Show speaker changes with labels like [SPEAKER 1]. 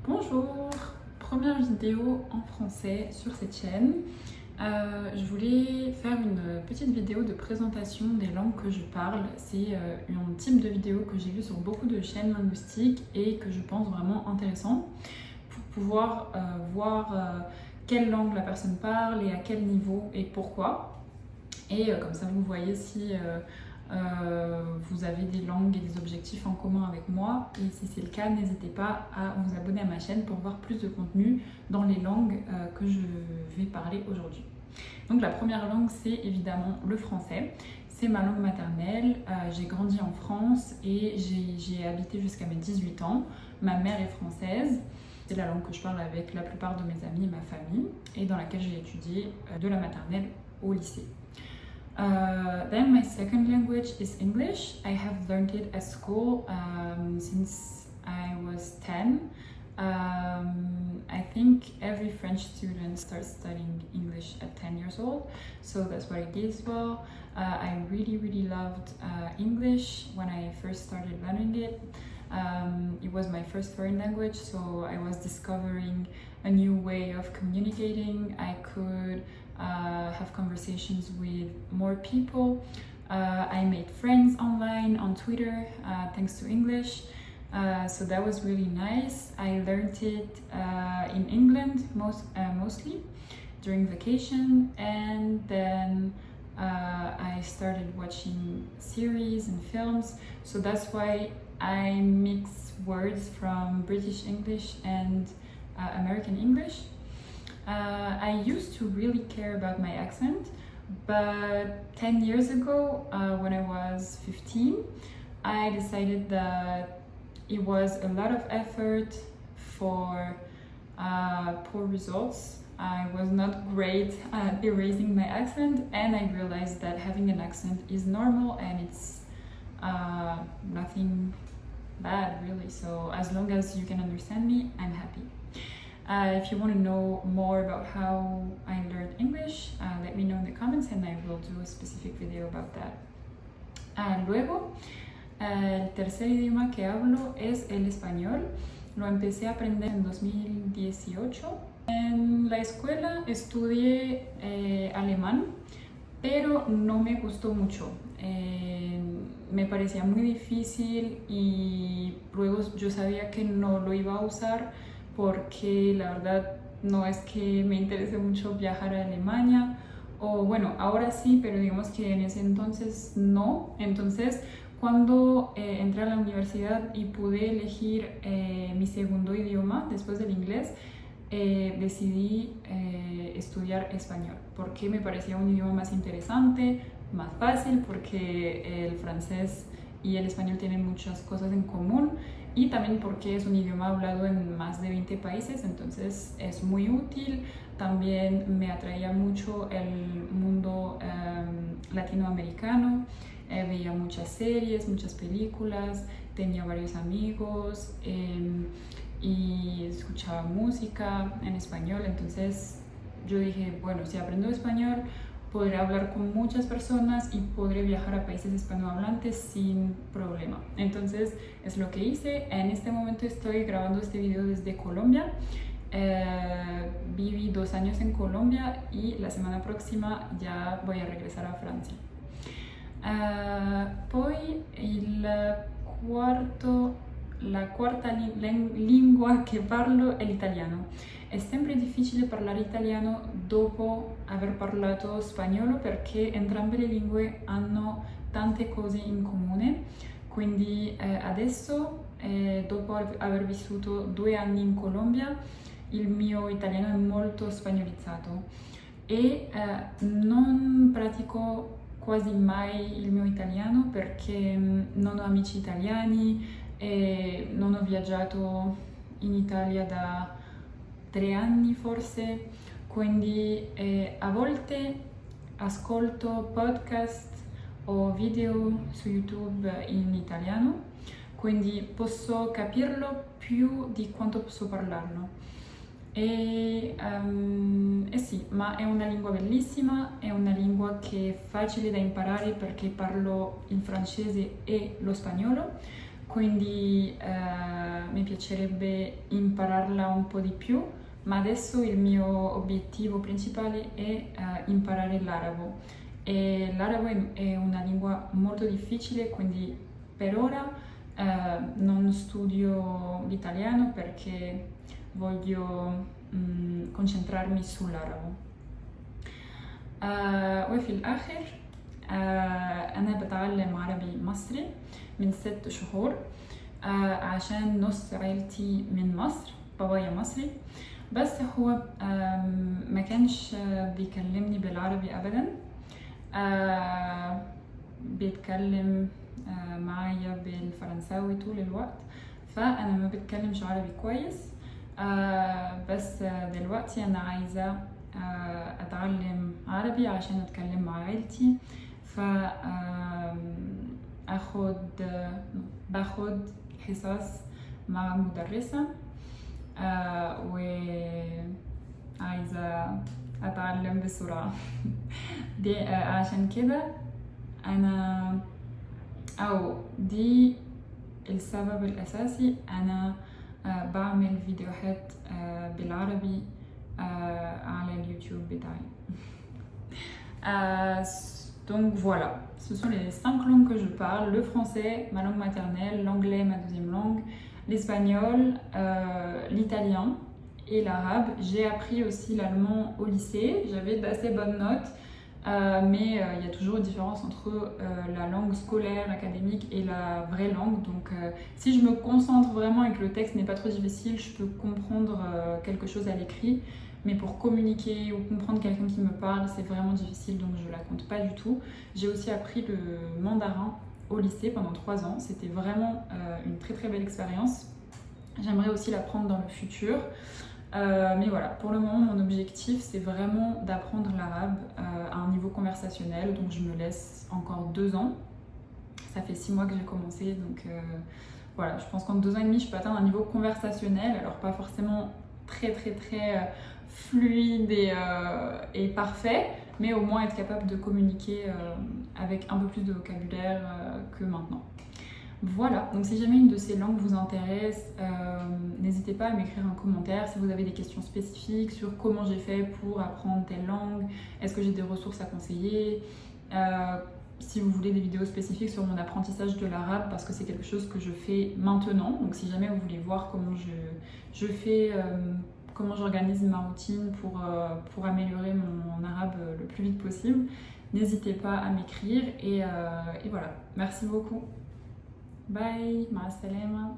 [SPEAKER 1] Bonjour, première vidéo en français sur cette chaîne. Je voulais faire une petite vidéo de présentation des langues que je parle. C'est un type de vidéo que j'ai vu sur beaucoup de chaînes linguistiques et que je pense vraiment intéressant pour pouvoir voir quelle langue la personne parle et à quel niveau et pourquoi. Et comme ça vous voyez si vous avez des langues et des objectifs en commun avec moi, et si c'est le cas, n'hésitez pas à vous abonner à ma chaîne pour voir plus de contenu dans les langues que je vais parler aujourd'hui. Donc la première langue, c'est évidemment le français. C'est ma langue maternelle. J'ai grandi en France et j'ai habité jusqu'à mes 18 ans. Ma mère est française. C'est la langue que je parle avec la plupart de mes amis et ma famille, et dans laquelle j'ai étudié de la maternelle au lycée. Then my second language is English. I have learned it at school since I was 10. I think every French student starts studying English at 10 years old, so that's what I did as well. I really loved English when I first started learning it. It was my first foreign language, so I was discovering a new way of communicating. I could have conversations with more people. I made friends online on Twitter thanks to English. So that was really nice. I learned it in England mostly during vacation, and then I started watching series and films. So that's why I mix words from British English and American English. I used to really care about my accent, but 10 years ago, when I was 15, I decided that it was a lot of effort for poor results. I was not great at erasing my accent, and I realized that having an accent is normal and it's nothing bad really. So as long as you can understand me, I'm happy. If you want to know more about how I learned English, let me know in the comments and I will do a specific video about that. Luego, el tercer idioma que hablo es el español. Lo empecé a aprender en 2018. En la escuela estudié alemán, pero no me gustó mucho. Me parecía muy difícil y luego yo sabía que no lo iba a usar porque la verdad no es que me interese mucho viajar a Alemania, o bueno, ahora sí, pero digamos que en ese entonces no. Entonces cuando entré a la universidad y pude elegir mi segundo idioma después del inglés, decidí estudiar español porque me parecía un idioma más interesante, más fácil, porque el francés y el español tienen muchas cosas en común, y también porque es un idioma hablado en más de 20 países, entonces es muy útil. También me atraía mucho el mundo latinoamericano. Veía muchas series, muchas películas, tenía varios amigos y escuchaba música en español. Entonces yo dije, bueno, si aprendo español podré hablar con muchas personas y podré viajar a países hispanohablantes sin problema. Entonces es lo que hice. En este momento estoy grabando este video desde Colombia. Viví 2 años en Colombia y la semana próxima ya voy a regresar a Francia. Poi la quarta lingua che parlo è l'italiano. È sempre difficile parlare italiano dopo aver parlato spagnolo perché entrambe le lingue hanno tante cose in comune. Quindi adesso, dopo aver vissuto 2 anni in Colombia, il mio italiano è molto spagnolizzato e non pratico quasi mai il mio italiano perché non ho amici italiani e non ho viaggiato in Italia da 3 anni forse, quindi a volte ascolto podcast o video su YouTube in italiano, quindi posso capirlo più di quanto posso parlarlo. Sì, ma è una lingua bellissima, è una lingua che è facile da imparare perché parlo il francese e lo spagnolo, quindi mi piacerebbe impararla un po' di più, ma adesso il mio obiettivo principale è imparare l'arabo. E l'arabo è una lingua molto difficile, quindi per ora non studio l'italiano perché voglio concentrarmi sull'arabo. وفي الآخر أنا بتعلم عربي مصري من 6 شهور عشان نص عيلتي من مصر، بابايا مصري، بس هو ما كانش بيكلمني بالعربي أبدا، بيتكلم معايا بالفرنساوي طول الوقت، فأنا ما بتكلمش عربي كويس. بس دلوقتي أنا عايزة أتعلم عربي عشان أتكلم مع عيلتي، باخد حصص مع مدرسة، وعايزة أتعلم بسرعة. دي عشان كده أنا دي السبب الأساسي أنا بعمل فيديوهات بالعربي على اليوتيوب بتاعي. Donc voilà, ce sont les 5 langues que je parle: le français, ma langue maternelle, l'anglais, ma deuxième langue, l'espagnol, l'italien et l'arabe. J'ai appris aussi l'allemand au lycée, j'avais d'assez bonnes notes, mais il y a toujours une différence entre la langue scolaire, académique et la vraie langue. Donc si je me concentre vraiment et que le texte n'est pas trop difficile, je peux comprendre quelque chose à l'écrit. Mais pour communiquer ou comprendre quelqu'un qui me parle, c'est vraiment difficile, donc je la compte pas du tout. J'ai aussi appris le mandarin au lycée pendant 3 ans. C'était vraiment une très très belle expérience. J'aimerais aussi l'apprendre dans le futur. Mais voilà, pour le moment, mon objectif, c'est vraiment d'apprendre l'arabe à un niveau conversationnel. Donc je me laisse encore 2 ans. Ça fait 6 mois que j'ai commencé, donc voilà, je pense qu'en 2 ans et demi, je peux atteindre un niveau conversationnel. Alors pas forcément très fluide et parfait, mais au moins être capable de communiquer avec un peu plus de vocabulaire que maintenant. Voilà, donc si jamais une de ces langues vous intéresse, n'hésitez pas à m'écrire un commentaire si vous avez des questions spécifiques sur comment j'ai fait pour apprendre telle langue, est-ce que j'ai des ressources à conseiller, si vous voulez des vidéos spécifiques sur mon apprentissage de l'arabe, parce que c'est quelque chose que je fais maintenant. Donc si jamais vous voulez voir comment je fais, comment j'organise ma routine pour améliorer mon arabe le plus vite possible, n'hésitez pas à m'écrire et voilà. Merci beaucoup. Bye, ma salama.